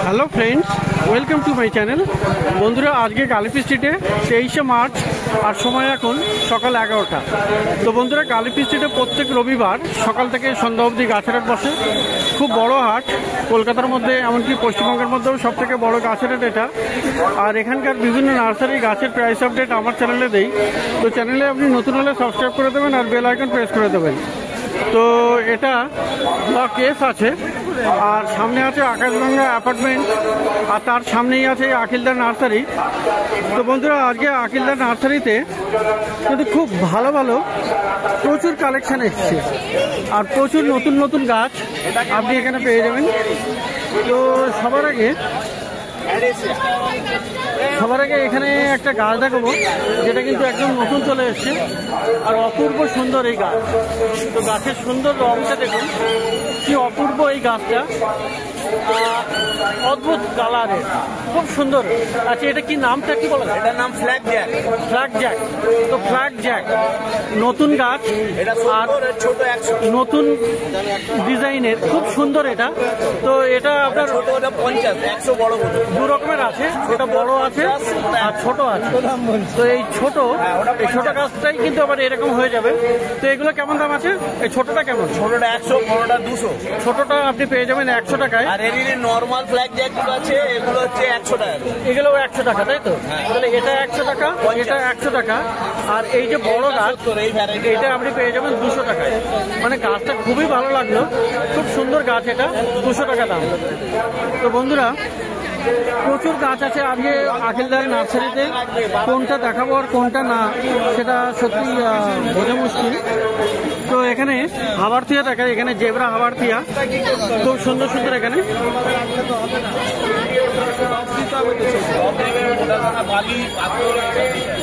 Hello friends, welcome to my channel. বন্ধুরা, আজকে গালিফি স্ট্রিটে 23শে মার্চ আর সময় এখন সকাল 11টা। তো বন্ধুরা, গালিফি স্ট্রিটে প্রত্যেক রবিবার সকাল থেকে সন্ধ্যা অবধি গাছের হাট বসে। খুব বড় হাট, কলকাতার মধ্যে এমনকি পশ্চিমবঙ্গের মধ্যেও সবথেকে বড় গাছের হাট এটা। আর এখানকার বিভিন্ন নার্সারি গাছের প্রাইস আপডেট আমার চ্যানেলে দেই। তো চ্যানেলে আপনি নতুন হলে সাবস্ক্রাইব করে দেবেন আর বেল আইকন প্রেস করে দেবেন। তো এটা কেস আছে, আর সামনে আছে আকাশগঙ্গা অ্যাপার্টমেন্ট, আর তার সামনেই আছে আখিলদার নার্সারি। তো বন্ধুরা, আজকে আখিলদার নার্সারিতে কিন্তু খুব ভালো ভালো প্রচুর কালেকশান এসছে, আর প্রচুর নতুন নতুন গাছ আপনি এখানে পেয়ে যাবেন। তো সবার আগে এখানে একটা গাছ দেখাবো, যেটা কিন্তু একদম নতুন চলে এসছে, আর অপূর্ব সুন্দর এই গাছ। তো গাছের সুন্দর রঙটা দেখুন, কি অপূর্ব এই গাছটা, অদ্ভুত কালারের, খুব সুন্দর। আচ্ছা, এটা কি নামটা কি বলা যায়? এটার নাম ফ্ল্যাগ জ্যাক। Flag Jack. তো ফ্ল্যাগ জ্যাক নতুন গাছ, আর ছোট নতুন ডিজাইনের, খুব সুন্দর এটা। তো এটা আপনার 50-100 বড় দু রকমের আছে, এটা বড় আছে আর ছোট আছে। তো এই ছোট গাছটাই কিন্তু আবার এরকম হয়ে যাবে। তো এগুলো কেমন দাম আছে? এই ছোটটা কেমন? ছোটটা 100, বড়টা 200। ছোটটা আপনি পেয়ে যাবেন 100 টাকায়, আর এর নর্মাল ফ্ল্যাগ জ্যাকগুলো আছে, এগুলো হচ্ছে 100 টাকা। এগুলো 100 টাকা, তাই তো? তাহলে এটা 100 টাকা, এটা 100 টাকা, আর এই যে বড় গাছ এটা আপনি পেয়ে যাবেন 200 টাকায়। মানে গাছটা খুবই ভালো লাগলো, খুব সুন্দর গাছ, এটা 200 টাকা দাম। তো বন্ধুরা, প্রচুর গাছ আছে আজকে আখিলদার নার্সারিতে। কোনটা দেখাবো আর কোনটা না, সেটা সত্যি বোঝা মুশকিল। তো এখানে হাবারথিয়া দেখায়, এখানে জেব্রা হাবারথিয়া খুব সুন্দর সুন্দর এখানে।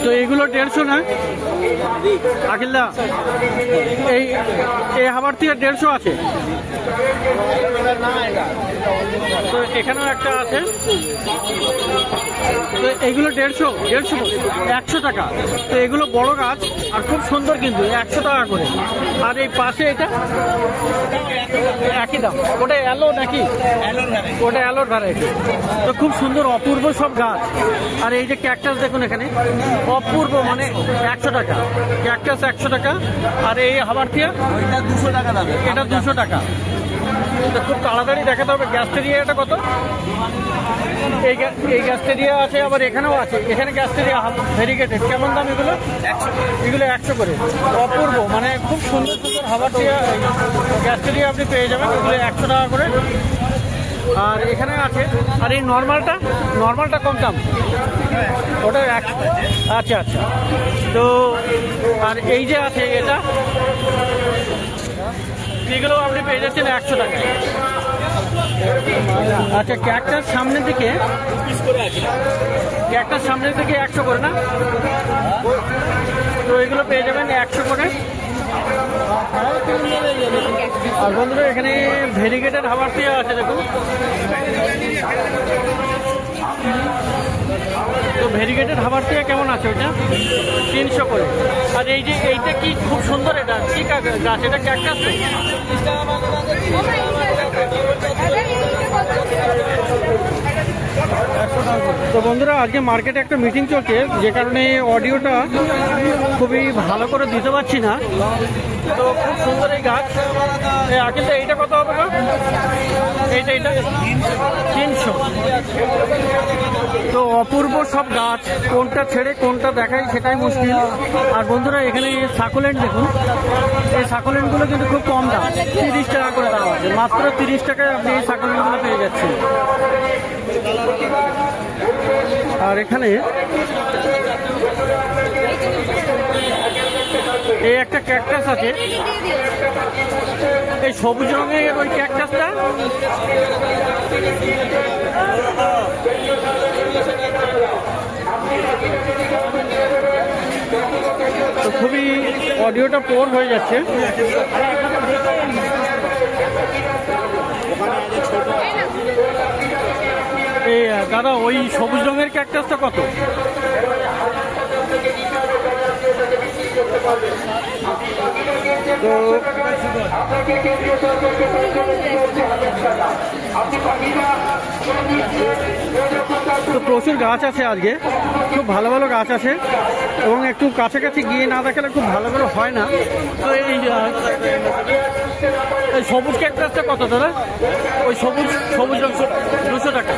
তো এগুলো 150 না আখিলদা? এই হাবারথিয়া 150 আছে। তো এখানেও একটা আছে। তো এইগুলো 150 টাকা। তো এগুলো বড় গাছ আর খুব সুন্দর, কিন্তু 100 টাকা করে। আর এই পাশে এটা একই দাম। ওটা অ্যালো নাকি? ওটা অ্যালোর ভ্যারাইটি। তো খুব সুন্দর অপূর্ব সব গাছ। আর এই যে ক্যাকটাস দেখুন এখানে, অপূর্ব, মানে 100 টাকা ক্যাকটাস, 100 টাকা। আর এই হাবারথিয়া এটা 200 টাকা দাম। এটা 200 টাকা। খুব তাড়াতাড়ি দেখাতে হবে। গ্যাস্টেরিয়া এটা কত? এই গ্যাস্টেরিয়া আছে, আবার এখানেও আছে। এখানে গ্যাস্টেরিয়া ভেরিগেটেড, কেমন দাম এগুলো? 100। এগুলো 100 করে। অপূর্ব, মানে খুব সুন্দর সুন্দর হাবারথিয়া গ্যাস্টেরিয়া আপনি পেয়ে যাবেন, এগুলো 100 টাকা করে। আর এখানে আছে। আর এই নর্মালটা কম দাম, ওটা 100। আচ্ছা আচ্ছা। তো আর এই যে আছে এটা, এগুলো আপনি পেয়ে যাচ্ছেন 100 টাকায়। আচ্ছা, ক্যাকটাস সামনের দিকে 100 করে না? তো এগুলো পেয়ে যাবেন 100 করে। আর বন্ধুরা, এখানে ভেরিগেটেড হাবারথিয়া আছে দেখুন। তো ভেরিগেটেড হাবারথিয়া কেমন আছে? ওইটা 300 করে। আর এই যে এইটা কি খুব সুন্দর, এটা কি গাছ? এটা ক্যাকটাস। তো বন্ধুরা, আজকে মার্কেটে একটা মিটিং চলছে, যে কারণে অডিওটা খুবই ভালো করে দিতে পারছি না। তো খুব সুন্দর এই গাছ। কিন্তু এইটা কত হবে? এইটা 300। তো অপূর্ব সব গাছ, কোনটা ছেড়ে কোনটা দেখাই সেটাই মুশকিল। আর বন্ধুরা, এখানে সাকুলেন্ট দেখুন। এই সাকুলেন্টগুলো কিন্তু খুব কম দাম, 30 টাকা করে দাম আছে। মাত্র 30 টাকায় আপনি এই সাকুলেন্টগুলো পেয়ে যাচ্ছেন। আর এখানে এই একটা ক্যাকটাস আছে, এই সবুজ রঙের ওই ক্যাকটাসটা তো খুবই অডিওটা পোর হয়ে যাচ্ছে। এই দাদা, ওই সবুজ রঙের ক্যাকটাসটা কত? তো তো প্রচুর গাছ আছে আজকে, খুব ভালো ভালো গাছ আছে এবং একটু কাছাকাছি গিয়ে না দেখালে খুব ভালো করে হয় না। তো এই সবুজ ক্যাকটাসটা কত দাদা? ওই সবুজ সবুজ রঙ 200 টাকা।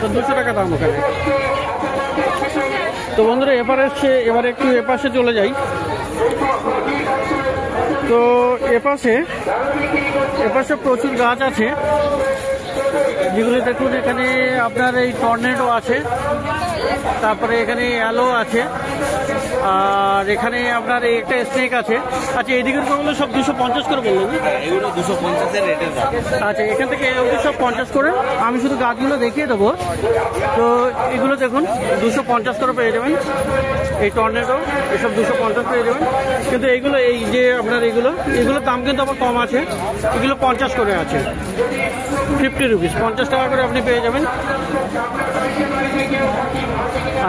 তো 200 টাকা দাম ওখানে। তো বন্ধুরা এবার একটু এপাশে চলে যাই। তো এপাশে প্রচুর গাছ আছে, যেগুলো দেখুন এখানে আপনার এই টর্নেডো আছে, তারপরে এখানে অ্যালো আছে, আর এখানে আপনার একটা স্নেক আছে। আচ্ছা, এইদিকের কোনগুলো সব 250 করে বললেন? এগুলো 250 এর রেটের দাম। আচ্ছা, এখান থেকে এগুলো সব 50 করে। আমি শুধু গাছগুলো দেখিয়ে দেবো। তো এগুলো দেখুন 250 করে পেয়ে যাবেন। এই টর্নেডো এসব 250 পেয়ে যাবেন। কিন্তু এইগুলো এই যে আপনার এগুলোর দাম কিন্তু আবার কম আছে। এগুলো 50 করে আছে, 50 রুপিস, 50 টাকা করে আপনি পেয়ে যাবেন।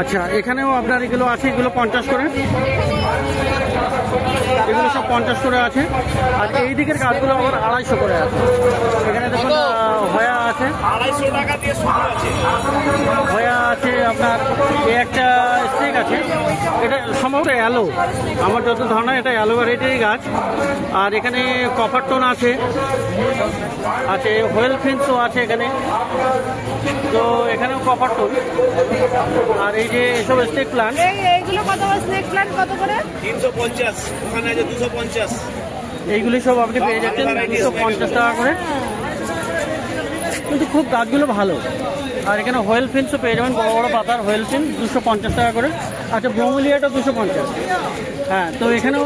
আচ্ছা, এখানেও আপনার এগুলো আছে, এগুলো 50 করে, এগুলো সব 50 করে আছে। আর এই দিকের গাছগুলো আবার 250 করে আছে। এখানে দেখুন হয়া আছে, 250 টাকা দিয়ে শুরু আছে। হয়া আছে আপনার, এই একটা স্টিক আছে, এটা সম্ভবত অ্যালো, আমার যত ধারণা এটা অ্যালো ভ্যারাইটির গাছ। আর এখানে কপার টোন আছে, হোয়েল ফিন্সও আছে এখানে। তো এখানেও কপার টোন। আর এই যে এসব স্নেক প্লান্ট, এইগুলো কত করে? স্নেক প্লান্ট কত করে? 350, ওখানে আছে 250। এইগুলি সব আপনি পেয়ে যাচ্ছেন 250 টাকা করে। কিন্তু খুব গাছগুলো ভালো। আর এখানে হোয়েল ফিন্সও পেয়ে যাবেন, বড় বড় পাতার হোয়েল ফিন 250 টাকা করে। আচ্ছা, ব্রোমেলিয়াটা 250। হ্যাঁ, তো এখানেও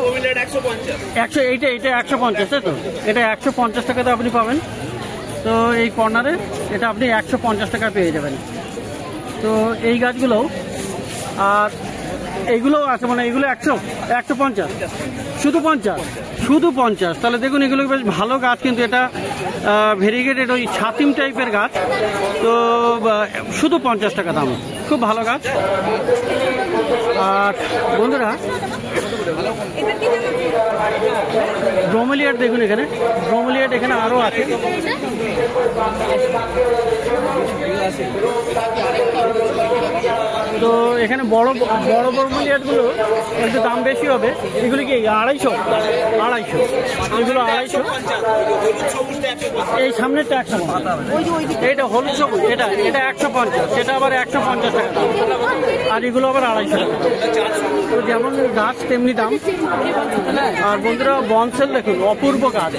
100, এইটা 150, তাই তো? এটা 150 টাকাতে আপনি পাবেন। তো এই কর্নারে এটা আপনি 150 টাকা পেয়ে যাবেন। তো এই গাছগুলো আর এইগুলো আছে, মানে এগুলো 150, শুধু 50। তাহলে দেখুন এগুলো বেশ ভালো গাছ, কিন্তু এটা ভেরিগেটেড ওই ছাতিম টাইপের গাছ। তো শুধু 50 টাকা দাম, খুব ভালো গাছ। আর বন্ধুরা ব্রোমেলিয়ার দেখুন, ব্রোমেলিয়ার এখানে আরও আছে। তো এখানে বড় ব্রোমেলিয়ারগুলো একটু দাম বেশি হবে। এগুলি কি 250? এগুলো 250। এই সামনেরটা 150, এইটা হলুদ সবুজ, এটা 150, সেটা আবার 150 টাকা দাম। আর এগুলো আবার 250 টাকা। তো যেমন গাছ তেমনি দাম। আর বন্ধুরা বনসেল দেখুন, অপূর্ব গাছ।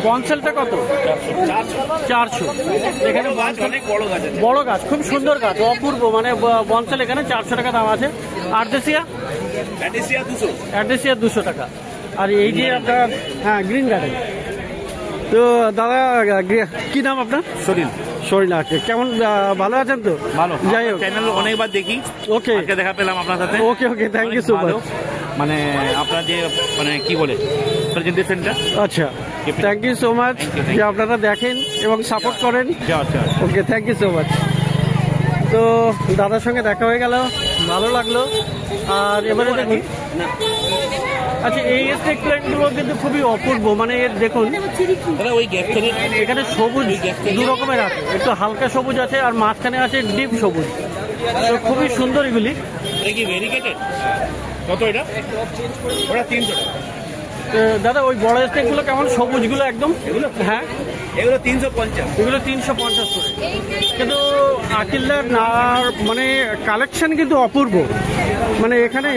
বনসেলটা কত? 400। এখানে বড় গাছ, খুব সুন্দর গাছ, অপূর্ব, মানে বনসেল এখানে 400 টাকা দাম আছে। আর্দেশিয়া 200 টাকা। আর এই যে আপনার গ্রিন গার্ডেন। তো দাদা কি নাম আপনার? শরীর আছে। কেমন, ভালো আছেন তো? ভালো। যাই হোক, চ্যানেল অনেকবার দেখি। ওকে, দেখা পেলাম আপনার সাথে। ওকে, থ্যাংক ইউ সো মাচ। মানে আপনার যে কি বলে প্রেজেন্টেশনটা, আচ্ছা, থ্যাংক ইউ সো মাচ যে আপনারা দেখেন এবং সাপোর্ট করেন। ওকে, থ্যাংক ইউ সো মাচ। তো দাদার সঙ্গে দেখা হয়ে গেল, ভালো লাগলো। আর এবারে দেখুন, আচ্ছা, এই স্নেক প্ল্যান্টগুলো কিন্তু খুবই অপূর্ব, মানে এর দেখুন এখানে সবুজ 2 রকমের আছে, একটু হালকা সবুজ আছে আর মাঝখানে আছে ডিপ সবুজ। তো খুবই সুন্দর এগুলি। কত এটা? ওটা 300 টাকা। দাদা ওই বড় স্নেকগুলো কেমন? সবুজগুলো একদম? হ্যাঁ, এগুলো 350। এগুলো 350 করে। কিন্তু আকিল্লার মানে কালেকশন কিন্তু অপূর্ব। মানে এখানে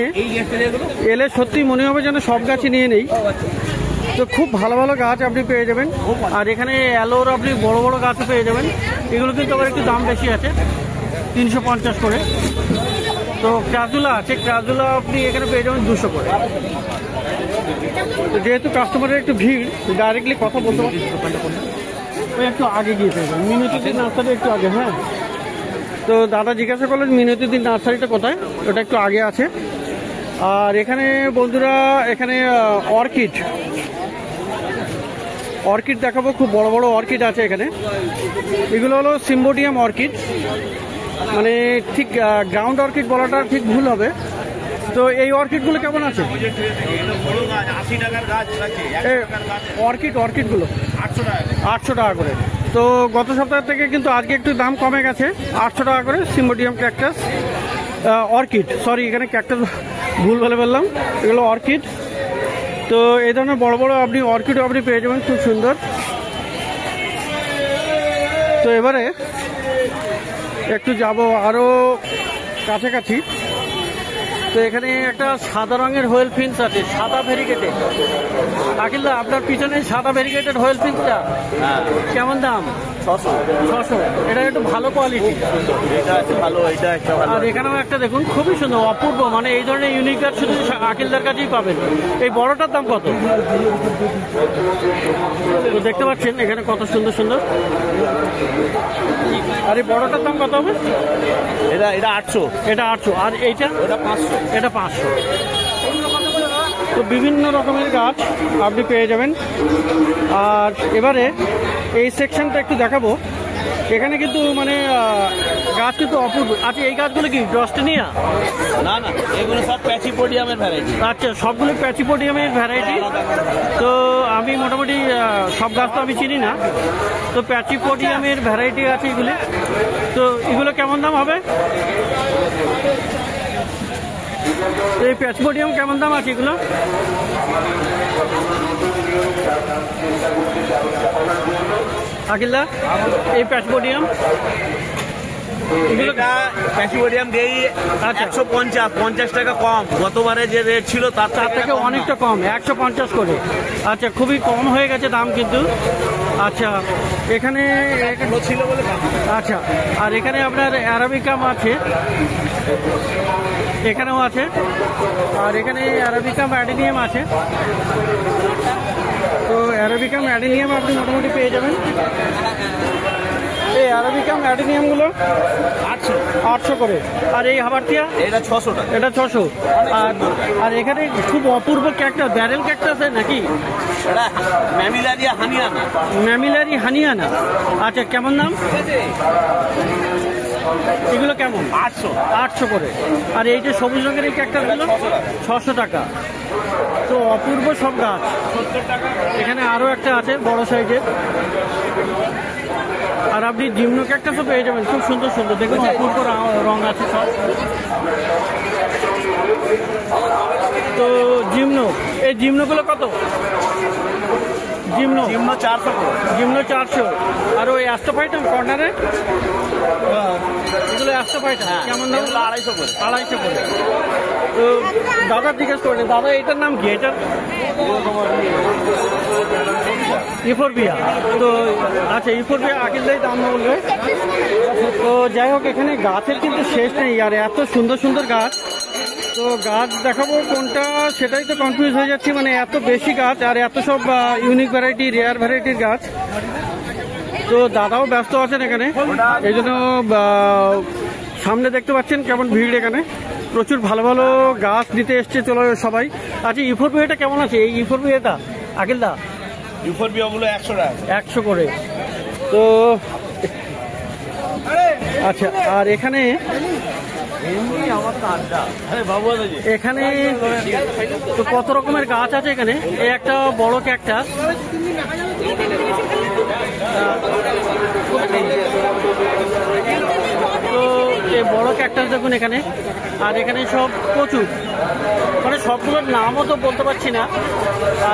এলে সত্যি মনে হবে যেন সব গাছই নিয়ে নেই। তো খুব ভালো ভালো গাছ আপনি পেয়ে যাবেন। আর এখানে অ্যালোর আপনি বড় বড় গাছও পেয়ে যাবেন। এগুলো কিন্তু আবার একটু দাম বেশি আছে, 350 করে। তো ক্রাজুলা আছে, ক্রাজুলা আপনি এখানে পেয়ে যাবেন 200 করে। তো যেহেতু কাস্টমারের একটু ভিড়, ডাইরেক্টলি কথা বলতে পারছি। ওই একটু আগে গিয়ে পেয়ে যাবেন, মিনতিদির নার্সারি একটু আগে। হ্যাঁ, তো দাদা জিজ্ঞাসা করলেন মিনতিদির নার্সারিটা কোথায়, ওটা একটু আগে আছে। আর এখানে বন্ধুরা এখানে অর্কিড দেখাবো, খুব বড় বড় অর্কিড আছে এখানে। এগুলো হলো সিম্বোডিয়াম অর্কিড, মানে ঠিক গ্রাউন্ড অর্কিড বলাটা ঠিক ভুল হবে। তো এই অর্কিডগুলো কেমন আছে? অর্কিডগুলো 800 টাকা করে। তো গত সপ্তাহ থেকে কিন্তু আজকে একটু দাম কমে গেছে, 800 টাকা করে সিম্বোডিয়াম ক্যাকটাস, অর্কিড, সরি এখানে ক্যাকটাস ভুল বলে বললাম, এগুলো অর্কিড। তো এই ধরনের বড় বড় আপনি অর্কিডও আপনি পেয়ে যাবেন, খুব সুন্দর। তো এবারে একটু যাব আরও কাছাকাছি। তো এখানে একটা সাদা রঙের হোয়েল ফিন্স আছে, সাদা ভেরিগেটেড। আকিলদা, আপনার পিছনে সাদা ভেরিগেটেড হোয়েল ফিন্সটা কেমন দাম? 600। এটা একটু ভালো কোয়ালিটি, এটা আছে ভালো, এটা একটা ভালো। আর এখানেও একটা দেখুন, খুবই সুন্দর, অপূর্ব, মানে এই ধরনের ইউনিক গাছ শুধু আকিলদার কাছেই পাবেন। এই বড়টার দাম কত? তো দেখতে পাচ্ছেন এখানে কত সুন্দর সুন্দর। আর এই বড়টার দাম কত হবে? এটা 800। এটা 800। আর এইটা? ওটা 500। এটা 500। তো বিভিন্ন রকমের গাছ আপনি পেয়ে যাবেন। আর এবারে এই সেকশনটা একটু দেখাবো। এখানে কিন্তু মানে গাছ কিন্তু অপূর্ব। আচ্ছা, এই গাছগুলো কি ডস্টেনিয়া? না না, এগুলো সব প্যাচিপোডিয়ামের ভ্যারাইটি। আচ্ছা, সবগুলো প্যাচিপোডিয়ামের ভ্যারাইটি। তো আমি মোটামুটি সব গাছ তো আমি চিনি না, তো প্যাচিপোডিয়ামের ভ্যারাইটি আছে এগুলি। তো এগুলো কেমন দাম হবে? এই প্যাচিপোডিয়াম কেমন দাম আছে এগুলো? আকিলদা, এই প্যাচিপোডিয়াম এটা প্যাচিপোডিয়াম দেই 150 টাকা কম। গতবারে যে রেট ছিল তার থেকে অনেকটা কম, 150 করে। আচ্ছা, খুবই কম হয়ে গেছে দাম কিন্তু। আচ্ছা, এখানে ছিল বলে। আচ্ছা, আর এখানে আপনার অ্যারাবিকাম আছে, এখানেও আছে। আর এখানে অ্যারাবিকাম অ্যাডিনিয়াম আছে। তো অ্যারাবিকাম অ্যাডিনিয়াম আপনি মোটামুটি পেয়ে যাবেন। এই অ্যারাবিকাম অ্যাডিনিয়ামগুলো 800 করে। আর এই হাবারটিয়া? এটা 600 টাকা। এটা 600। আর এখানে খুব অপূর্ব ক্যাকটাস, ব্যারেল ক্যাকটাস নাকি? এটা ম্যামিলারিয়া হানিয়ানা। ম্যামিলারি হানিয়ানা। আচ্ছা, কেমন দাম এগুলো? কেমন? 800 করে। আর এই যে সবুজ রঙের এই ক্যাকটাসগুলো 600 টাকা। তো অপূর্ব সব গাছ। 70 টাকা। এখানে আরও একটা আছে বড় সাইজের। আর আপনি জিমনো ক্যাকটাসও পেয়ে যাবেন, খুব সুন্দর সুন্দর। দেখুন অপূর্ব রং আছে সব। তো জিমনো, এই জিমনোগুলো কত? জিমনো 400 করে। জিমনো 400। আর ওই অ্যাস্টোফাইটাম কর্নারে এগুলো অ্যাস্টোফাইটাম কেমন দাম? 250 করে। 250 করে। তো দাদা জিজ্ঞেস করলেন, দাদা এটার নাম কি? এটার ইফোরবিয়া। তো আচ্ছা, ইফোরবিয়া আকিলদাই দাম বলবে। তো যাই হোক, এখানে গাছের কিন্তু শেষ নেই, আর এত সুন্দর সুন্দর গাছ। তো গাছ দেখাবো কোনটা সেটাই তো কনফিউজ হয়ে যাচ্ছি, মানে এত বেশি গাছ আর এত সব ইউনিক ভ্যারাইটি, রেয়ার ভ্যারাইটির গাছ। তো দাদাও ব্যস্ত আছেন এখানে, এই জন্য সামনে দেখতে পাচ্ছেন কেমন ভিড়। এখানে প্রচুর ভালো ভালো গাছ নিতে এসছে চলো সবাই। আচ্ছা, ইফোরবিয়াটা কেমন আছে? এই ইফোরবিয়াটা আকিলদা? ইউফোরবিয়াগুলো 100 টাকা। 100 করে। তো আচ্ছা, আর এখানে এখানে তো কত রকমের গাছ আছে এখানে। এই একটা বড় ক্যাকটাস, তো এই বড় ক্যাকটাস দেখুন এখানে। আর এখানে সব প্রচুর, মানে সবগুলোর নামও তো বলতে পারছি না,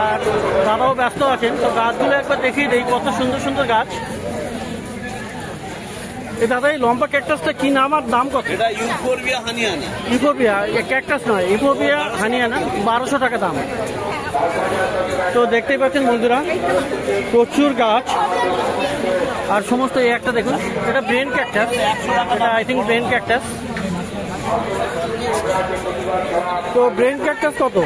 আর দাদাও ব্যস্ত আছেন। তো গাছগুলো একবার দেখিয়ে দেই, কত সুন্দর সুন্দর গাছ। এই দাদা, এই লম্বা ক্যাকটাসটা কি নাম আর দাম কত? এটা ইউফোরবিয়া হানিয়ানা। ইফোরবিয়া ক্যাকটাস নয়, ইফোরবিয়া হানিয়ানা, 1200 টাকা দাম। তো দেখতেই পাচ্ছেন বন্ধুরা, প্রচুর গাছ। আর সমস্ত এই একটা দেখুন, এটা ব্রেন ক্যাকটাস, এটা আই থিঙ্ক ব্রেন ক্যাকটাস। তো ব্রেন ক্যাকটাস কত?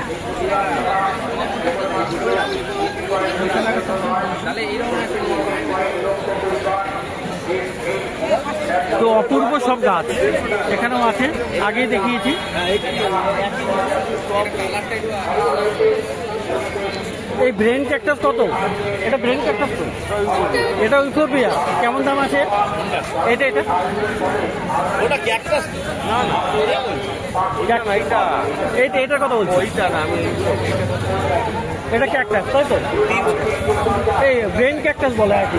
তো অপূর্ব সব গাছ এখানেও আছে, আগেই দেখিয়েছি। এই ব্রেন ক্যাকটাস কত? এটা ব্রেন ক্যাকটাস তো, এটা ইউফোরবিয়া। কেমন দাম আছে এটা? এটা ওটা ক্যাকটাস না না, এটা কত বলছো? ওইটা না, আমি এটা ক্যাকটাস তাই তো? এই ব্রেন ক্যাকটাস বলে আর কি।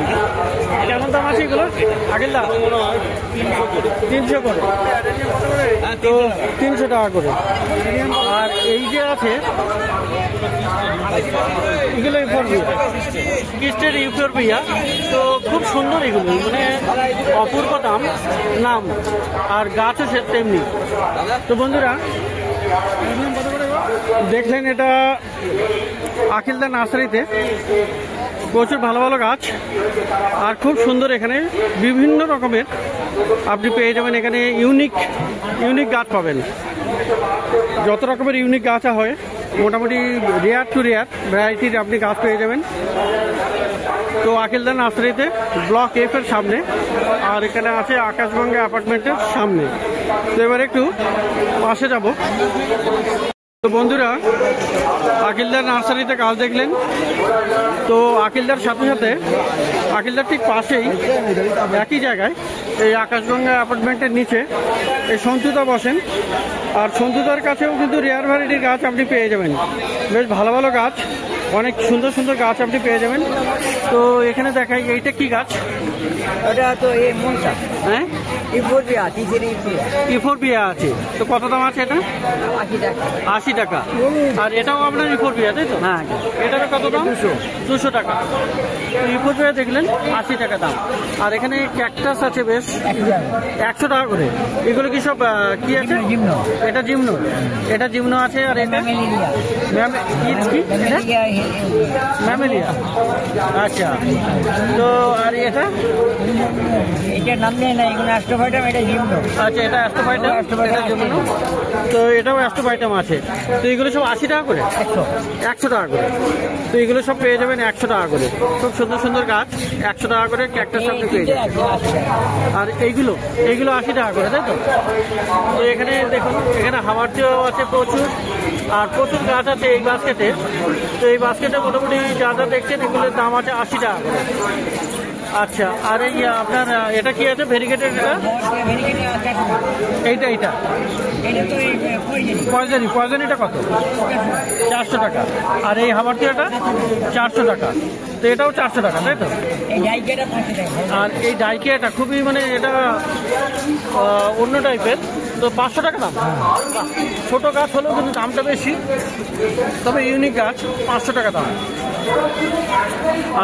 কেমন দাম আছে এগুলো আগের দাম? 300 করে। তো 300 টাকা করে। আর এই যে আছে এগুলো কিস্টের ইউফোরবিয়া। তো খুব সুন্দর এগুলো, মানে অপূর্ব দাম নাম, আর গাছও সে তেমনি। তো বন্ধুরা দেখলেন এটা আখিলদা নার্সারিতে প্রচুর ভালো ভালো গাছ আর খুব সুন্দর। এখানে বিভিন্ন রকমের আপনি পেয়ে যাবেন, এখানে ইউনিক গাছ পাবেন। যত রকমের ইউনিক গাছ হয় মোটামুটি রেয়ার টু রেয়ার ভ্যারাইটির আপনি গাছ পেয়ে যাবেন। তো আখিলদা নার্সারিতে ব্লক F এর সামনে, আর এখানে আছে আকাশগঙ্গা অ্যাপার্টমেন্টের সামনে। তো এবার একটু পাশে যাব। তো বন্ধুরা আখিলদার নার্সারিতে গাছ দেখলেন। তো আখিলদার সাথে সাথে আখিলদার ঠিক পাশেই একই জায়গায় এই আকাশগঙ্গা অ্যাপার্টমেন্টের নিচে এই সন্তুদা বসেন। আর সন্তুদার কাছেও কিন্তু রেয়ার ভ্যারাইটির গাছ আপনি পেয়ে যাবেন, বেশ ভালো ভালো গাছ, অনেক সুন্দর সুন্দর গাছ আপনি পেয়ে যাবেন। তো এখানে দেখাই এইটা কি গাছ? এটা তো এই মনসা, হ্যাঁ ইফোরবিয়া আছে। তো কত দাম আছে এটা? 80 টাকা। আর এটাও আপনার ইফোরবিয়া তাই তো? হ্যাঁ। এটার কত দাম? 200 টাকা। তো ইফোরবিয়া দেখলেন 80 টাকা দাম। আর এখানে ক্যাকটাস আছে বেশ 100 টাকা করে। এগুলো কি সব কি আছে? এটা জিমনো, এটা জিমনো আছে। আর এটা ম্যামেলিয়া। আচ্ছা। তো আর এটা নাম নেই না, এগুলো অ্যাস্ট্রোফাইটাম, এটা জিমনো। আচ্ছা, এটা অ্যাস্ট্রোফাইটাম, এটা জিমনো। তো এটাও অ্যাস্ট্রোফাইটাম আছে। তো এগুলো সব 80 টাকা করে, 100 টাকা করে। তো এগুলো সব পেয়ে যাবেন 100 টাকা করে। খুব সুন্দর সুন্দর গাছ 100 টাকা করে ক্যাকটাস আপনি পেয়ে যাবেন। আর এইগুলো 80 টাকা করে তাই তো? তো এখানে দেখুন, এখানে হাওয়ারটিও আছে প্রচুর, আর প্রচুর গাছ আছে এই বাস্কেটে। তো এই বাস্কেটে মোটামুটি যা যা দেখছেন এগুলোর দাম আছে 80 টাকা করে। আচ্ছা। আর এই আপনার এটা কি আছে ভেরিগেটেড? এটা এইটা পয়জনিটা কত? 400 টাকা। আর এই হাওয়ারটিয়াটা 400 টাকা। তো এটাও 400 টাকা তাই তো? আর এই ডাইকিয়াটা খুবই মানে এটা অন্য টাইপের, তো 500 টাকা দাম। ছোট গাছ হলেও কিন্তু দামটা বেশি, তবে ইউনিক গাছ 500 টাকা দাম।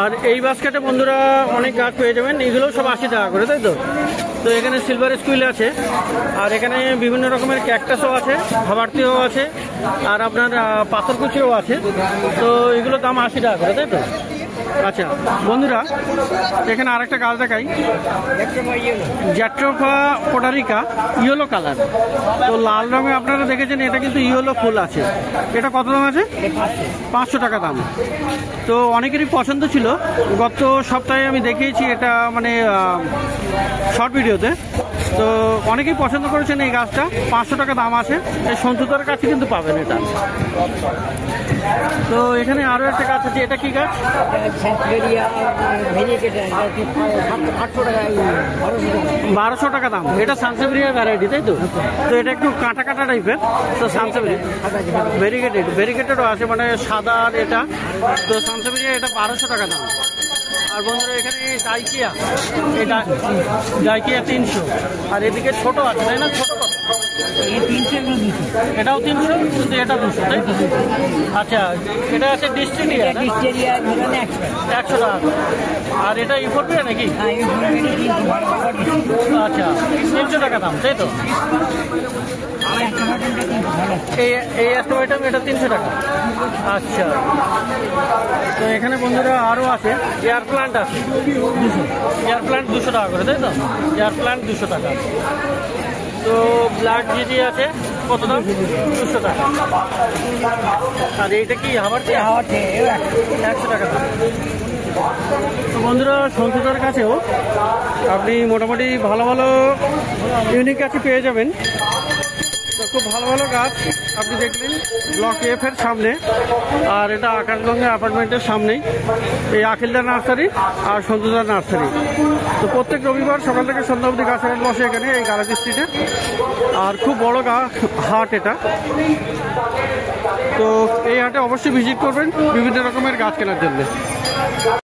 আর এই বাস্কেটে বন্ধুরা অনেক গাছ পেয়ে যাবেন, এগুলোও সব 80 টাকা করে তাই তো? তো এখানে সিলভার স্কুইল আছে, আর এখানে বিভিন্ন রকমের ক্যাকটাসও আছে, হাওয়ারটিও আছে, আর আপনার পাথরকুচিও আছে। তো এগুলোর দাম 80 টাকা করে তাই তো? আচ্ছা বন্ধুরা এখানে আরেকটা গাছ দেখাই, জ্যাট্রোফা পোডারিকা, ইয়েলো কালার। তো লাল রঙে আপনারা দেখেছেন, এটা কিন্তু ইয়েলো ফুল আছে। এটা কত দাম আছে? 500 টাকা দাম। তো অনেকেরই পছন্দ ছিল, গত সপ্তাহে আমি দেখিয়েছি এটা মানে শর্ট ভিডিওতে। তো অনেকেই পছন্দ করেছেন এই গাছটা, 500 টাকা দাম আছে। এই সন্তুদার কাছে কিন্তু পাবেন এটা। তো এখানে আরো একটা গাছ আছে, এটা কি গাছ? 1200 টাকা দাম। এটা সানসেভেরিয়া ভ্যারাইটি তাই তো? তো এটা একটু কাঁটা কাঁটা টাইপের। তো সানসেভেরিয়া ভেরিগেটেডও আছে, মানে সাদা। আর এটা তো সানসেভেরিয়া, এটা 1200 টাকা দাম। আর বন্ধুরা এখানে ডাইকিয়া, এই ডাইকিয়া 300। আর এদিকে ছোট আছে তাই না? ছোট কত? এটাও 300, কিন্তু এটা 200 তাই তো? আচ্ছা, এটা আছে ডিস্টেরিয়া 100 টাকা। আর এটা ইফোরবিয়া নাকি? আচ্ছা, 300 টাকা দাম তাই তো? এই অ্যাস্ট্রোফাইটাম এটা 300 টাকা। আচ্ছা। তো এখানে বন্ধুরা আরও আছে, এয়ার প্লান্ট আছে 200। এয়ার প্লান্ট 200 টাকা করে তাই তো? এয়ার প্লান্ট 200 টাকা। তো ব্ল্যাক জিজি আছে কত দাম? 200 টাকা। আর এইটা কি হাওয়ারটি? 100 টাকা দাম। তো বন্ধুরা সন্তুদার কাছেও আপনি মোটামুটি ভালো ভালো ইউনিক গাছ পেয়ে যাবেন। তো খুব ভালো ভালো গাছ আপনি দেখলেন ব্লক F এর সামনে, আর এটা আকাশগঙ্গা অ্যাপার্টমেন্টের সামনেই এই আখিলদা নার্সারি আর সন্তুদা নার্সারি। তো প্রত্যেক রবিবার সকাল থেকে সন্ধ্যা অবধি গাছের হাট বসে এখানে এই গালাজি স্ট্রিটে। আর খুব বড় হাট এটা। তো এই হাটে অবশ্যই ভিজিট করবেন বিভিন্ন রকমের গাছ কেনার জন্য।